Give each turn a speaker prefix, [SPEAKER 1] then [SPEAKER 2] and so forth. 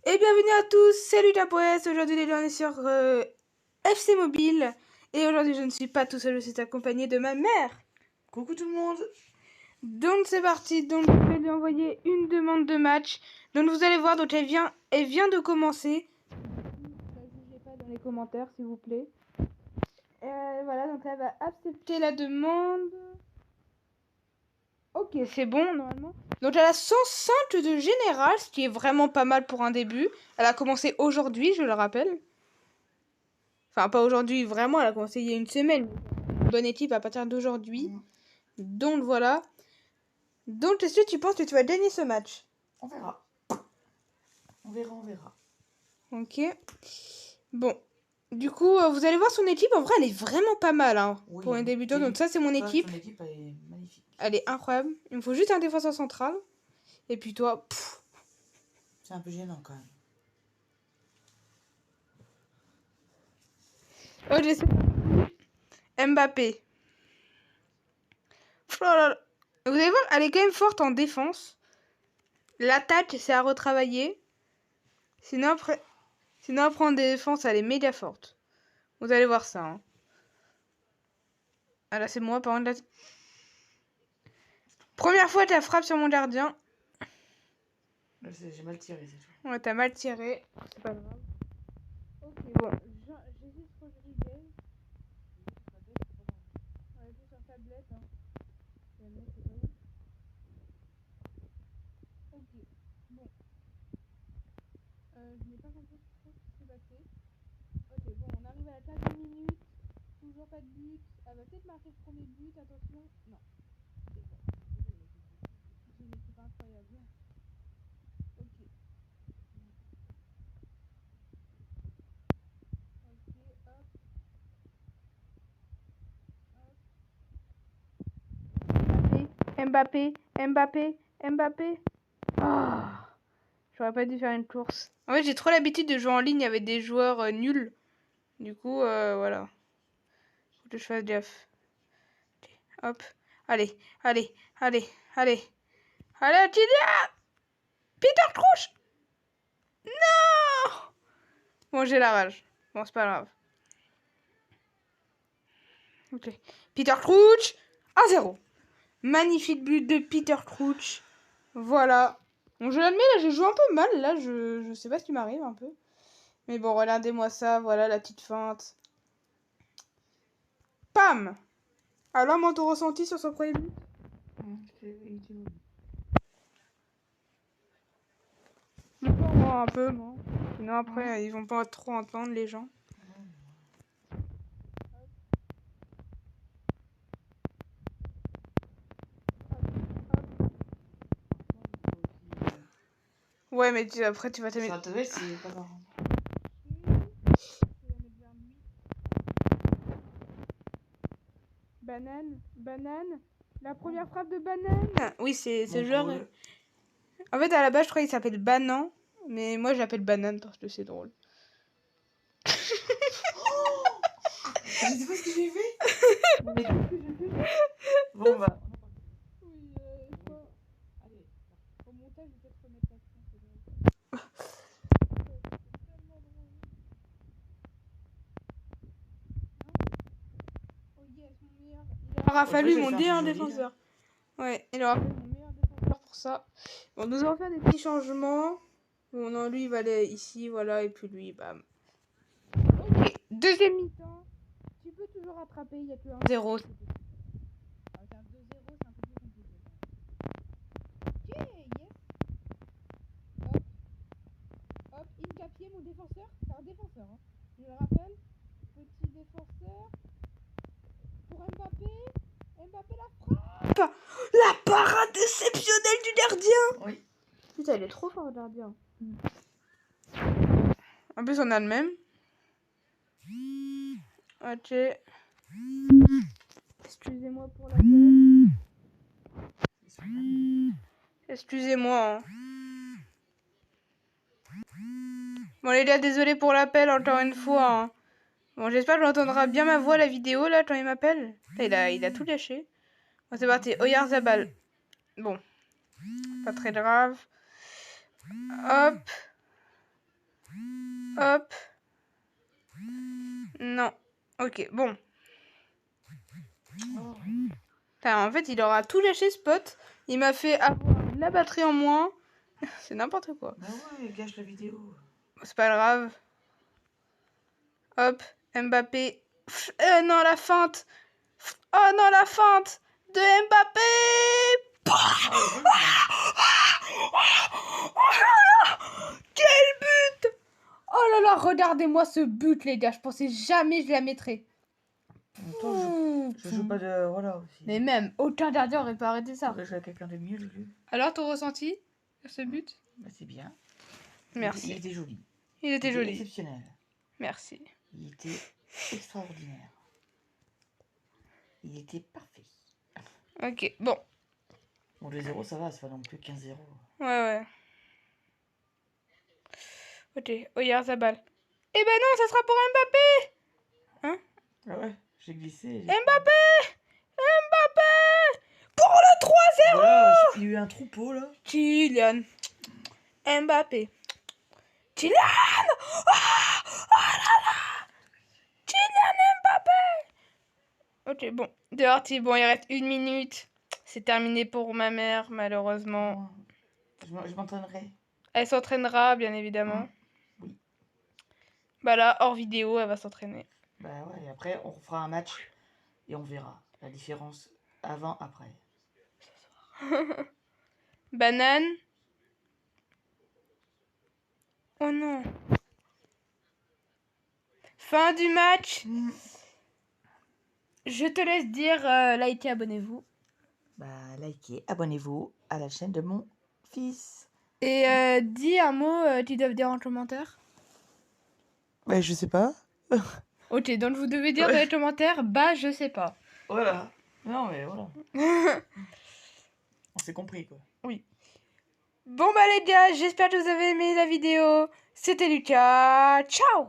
[SPEAKER 1] Et bienvenue à tous, salut Tapoès, aujourd'hui les gens on est sur FC Mobile. Et aujourd'hui je ne suis pas tout seul, je suis accompagné de ma mère.
[SPEAKER 2] Coucou tout le monde.
[SPEAKER 1] Donc c'est parti, donc je vais lui envoyer une demande de match. Donc vous allez voir, donc elle vient de commencer. Ne la jugez pas dans les commentaires s'il vous plaît. Voilà, donc elle va accepter la demande. Ok, c'est bon normalement. Donc elle a 105 de général, ce qui est vraiment pas mal pour un début. Elle a commencé aujourd'hui, je le rappelle. Enfin, pas aujourd'hui, vraiment, elle a commencé il y a une semaine. Bonne équipe à partir d'aujourd'hui. Donc voilà. Donc est-ce que tu penses que tu vas gagner ce match?
[SPEAKER 2] On verra. On verra.
[SPEAKER 1] Ok. Bon. Du coup, vous allez voir son équipe. En vrai, elle est vraiment pas mal hein,
[SPEAKER 2] Oui,
[SPEAKER 1] pour un débutant. Donc ça, c'est mon équipe.
[SPEAKER 2] Ton équipe est magnifique.
[SPEAKER 1] Elle est incroyable. Il me faut juste un défenseur central. Et puis toi,
[SPEAKER 2] c'est un peu gênant quand même.
[SPEAKER 1] Oh, j'essaie. Mbappé. Oh là là. Vous allez voir, elle est quand même forte en défense. L'attaque, c'est à retravailler. Sinon après en défense, elle est méga forte. Vous allez voir ça. Hein. Ah là, c'est moi, par contre. Là... Première fois, t'as frappe sur mon gardien.
[SPEAKER 2] J'ai mal tiré, c'est tout.
[SPEAKER 1] Ouais, t'as mal tiré. C'est pas grave. Ok, bon. J'hésite Rodriguez. Ouais, c'est sur tablette. Hein. Ok, bon. Je n'ai pas compris trop ce qui s'est passé. Ok, bon, on arrive à la 4 minutes. Toujours pas de but. Elle va peut-être marquer le premier but, attention. Non. C'est bon. C'est une équipe incroyable. Ok. Ok, hop. Mbappé. Ah, j'aurais pas dû faire une course. En fait, j'ai trop l'habitude de jouer en ligne avec des joueurs nuls. Du coup, voilà. Faut que je fasse gaffe. Okay. Hop. Allez. Allez, Kylian! Peter Crouch! Non! Bon, j'ai la rage. Bon, c'est pas grave. Ok. Peter Crouch! 1-0. Magnifique but de Peter Crouch. Voilà. Bon, je l'admets, là, je joue un peu mal. Là, je sais pas ce qui m'arrive un peu. Mais bon, regardez-moi ça. Voilà la petite feinte. Pam! Alors, mon ton ressenti sur son premier but? Non, un peu, non. Sinon, après, ils vont pas trop entendre, les gens. Ouais, mais après, tu vas t'aimer.
[SPEAKER 2] Ça te c'est pas marrant.
[SPEAKER 1] Banane. La première frappe de Banane. Oui, c'est ce genre.
[SPEAKER 2] Cool.
[SPEAKER 1] En fait, à la base, je croyais qu'il s'appelle Banan. Mais moi, je l'appelle Banane parce que c'est drôle.
[SPEAKER 2] Oh, je sais pas ce que j'ai fait. Bon, bah.
[SPEAKER 1] Oui, allez, au montage, je vais peut-être remettre l'action, c'est drôle. C'est tellement drôle. Oh yes, mon meilleur. Il aura fallu mon meilleur défenseur. Ouais, il aura fallu mon meilleur défenseur pour ça. Bon, nous allons faire des petits changements. Bon, non, lui, il va aller ici, voilà, et puis lui, bam. Ok, deuxième mi-temps. Tu peux toujours rattraper, il n'y a que 1-0. Avec un 2-0, c'est un peu plus compliqué. Ok, yes. Hop, Incapié, mon défenseur. C'est un défenseur, hein. Je le rappelle. Petit défenseur. Pour Mbappé. Mbappé, la frappe. La parade exceptionnelle du gardien.
[SPEAKER 2] Oui.
[SPEAKER 1] Putain, il est trop fort, le gardien. En plus, on a le même. Ok. Excusez-moi pour la gueule. Excusez-moi. Hein. Bon, les gars, désolé pour l'appel, encore une fois. Hein. Bon, j'espère que l'entendra bien ma voix à la vidéo, là, quand il m'appelle. Il a tout lâché. Bon, c'est parti. Oyarzabal. Bon. Pas très grave. Hop. Hop. Non. Ok, bon.
[SPEAKER 2] Oh.
[SPEAKER 1] Enfin, en fait, il aura tout lâché, ce pote. Il m'a fait avoir la batterie en moins. C'est n'importe quoi.
[SPEAKER 2] Bah ouais, gâche la vidéo.
[SPEAKER 1] C'est pas grave. Hop, Mbappé. Non, la feinte. Oh non, la feinte de Mbappé. Quel but! Oh là là, regardez-moi ce but, les gars. Je pensais jamais je la mettrais.
[SPEAKER 2] Je joue pas de... Voilà aussi.
[SPEAKER 1] Mais même, aucun gardien aurait pas arrêté ça.
[SPEAKER 2] Faudrait jouer à quelqu'un de mieux, Lulu.
[SPEAKER 1] Alors, ton ressenti sur ce but?
[SPEAKER 2] Bah c'est bien.
[SPEAKER 1] Merci.
[SPEAKER 2] Il était joli.
[SPEAKER 1] Il était joli.
[SPEAKER 2] Exceptionnel.
[SPEAKER 1] Merci.
[SPEAKER 2] Il était extraordinaire. Il était parfait.
[SPEAKER 1] Ok, bon.
[SPEAKER 2] Bon, le 0, ça va, c'est pas non plus 15-0.
[SPEAKER 1] Ouais, ouais. Ok, regarde sa balle. Eh ben non, ça sera pour Mbappé. Hein?
[SPEAKER 2] Ah ouais, j'ai glissé.
[SPEAKER 1] Mbappé! Mbappé! Pour le 3-0!
[SPEAKER 2] Voilà, il y a eu un troupeau là.
[SPEAKER 1] Kylian. Mbappé. Kylian! Oh là là! Kylian Mbappé! Ok, bon. Dehors, bon, il reste 1 minute. C'est terminé pour ma mère, malheureusement.
[SPEAKER 2] Je m'entraînerai.
[SPEAKER 1] Elle s'entraînera, bien évidemment.
[SPEAKER 2] Oui.
[SPEAKER 1] Bah là, hors vidéo, elle va s'entraîner.
[SPEAKER 2] Bah ouais, et après, on fera un match et on verra la différence avant-après.
[SPEAKER 1] Banane. Oh non. Fin du match. Je te laisse dire, likez, abonnez-vous.
[SPEAKER 2] Bah, likez, abonnez-vous à la chaîne de mon fils.
[SPEAKER 1] Et dis un mot, tu dois dire en commentaire.
[SPEAKER 2] Bah, je sais pas.
[SPEAKER 1] Ok, donc vous devez dire dans les commentaires, bah je sais pas.
[SPEAKER 2] Voilà. Non, mais voilà. On s'est compris, quoi.
[SPEAKER 1] Oui. Bon bah les gars, j'espère que vous avez aimé la vidéo. C'était Lucas. Ciao!